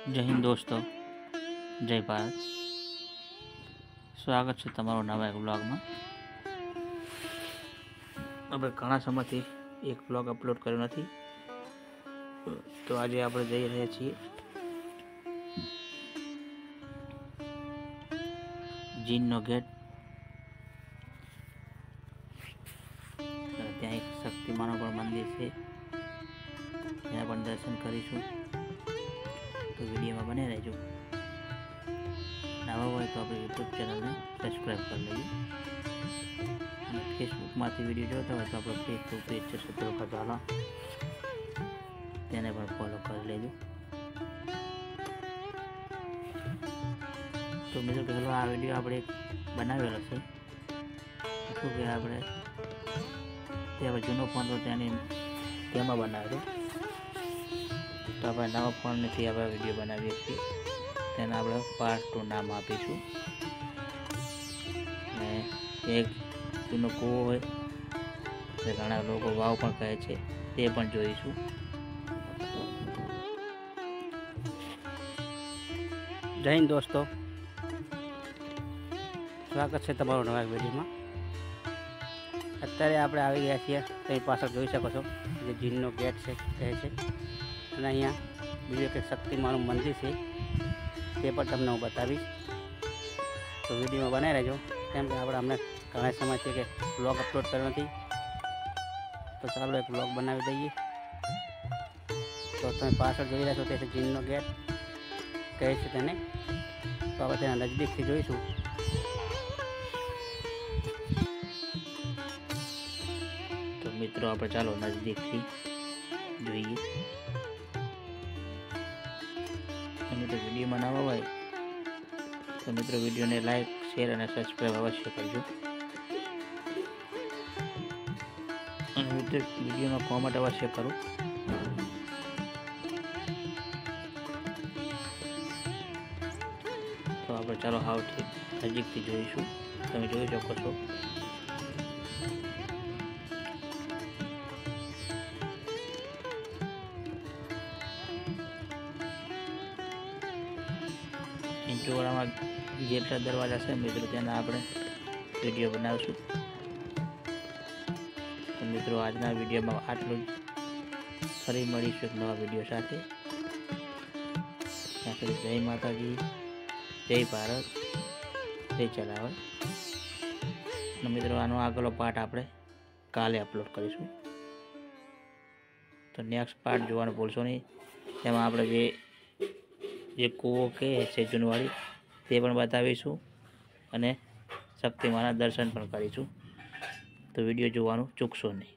जय हिंद दोस्तों, जय भारत। स्वागत है तमारो नवा एक ब्लॉग में। अब घणा समयथी एक ब्लॉग अपलोड कर्यो नथी, तो आज आप जई रह्या छीए जीननो गेट। ત્યાં એક શક્તિમાનું પણ મંદિર છે, ત્યાં પણ દર્શન કરીશું। તો વિડીયોમાં બને રહેજો। નવા હોય તો આપણી યુટ્યુબ ચેનલને સબસ્ક્રાઈબ કરી લેજો અને ફેસબુકમાંથી વિડીયો જોતા હોય તો આપણો ફેસબુક પેજ છે સત્રોખા ઝાલા, તેને પણ ફોલો કરી લેજો। તો મિત્રો પહેલો આ વિડીયો આપણે બનાવેલો છે, શું કે આપણે ત્યાં જૂનો ફોન તો તેમાં બનાવેલો, તો આપણે નવા ફોનથી આપણે વિડીયો બનાવીએ છીએ, તેને આપણે પાર્ટ 2 નામ આપીશું। અને એક જૂનો કૂવો હોય તે ઘણા લોકો વાવ પણ કહે છે, તે પણ જોઈશું। જય હિન્દ દોસ્તો, સ્વાગત છે તમારું નવા વિડીયોમાં। અત્યારે આપણે આવી ગયા છીએ, તમે પાછળ જોઈ શકો છો જે જીનનો ગેટ છે કહે છે, અને અહીંયા બીજું એક શક્તિમાનું મંદિર છે, તે પણ તમને હું બતાવીશ। તો વિડીયોમાં બનાવી રહેજો, કેમ કે આપણે અમને ઘણા સમય છે કે બ્લોગ અપલોડ કર્યો નથી, તો ચાલો એક બ્લોગ બનાવી દઈએ। તો તમે પાછળ જોઈ રહ્યા છો તે છે જીનનો ગેટ કહે છે તેને, તો આપણે તેના નજદીકથી જોઈશું। તો મિત્રો આપણે ચાલો નજદીકથી જોઈએ। અને તો વિડીયોમાં નવા હોય તો મિત્રો વિડીયોને લાઈક, શેર અને સબસ્ક્રાઈબ અવશ્ય કરજો। અને મિત્રો વિડીયોમાં કોમેન્ટ અવશ્ય કરો। તો આપણે ચાલો હાવથી નજીકથી જોઈશું, તમે જોઈ શકો છો। ઇન્ટરવાળામાં જેટલા દરવાજા છે મિત્રો તેના આપણે વિડીયો બનાવીશું। તો મિત્રો આજના વિડીયોમાં આટલું જ, ફરી મળીશું એક નવા વિડીયો સાથે। ત્યાં સુધી જય માતાજી, જય ભારત, જય ચલાવર। અને મિત્રો આનો આગળનો પાર્ટ આપણે કાલે અપલોડ કરીશું, તો નેક્સ્ટ પાર્ટ જોવાનું ભૂલશો નહીં। તેમાં આપણે જે કૂવો કે છે જૂનવાડી તે પણ બતાવીશું અને શક્તિમાના દર્શન પણ કરીશું, તો વિડીયો જોવાનું ચૂકશો નહીં।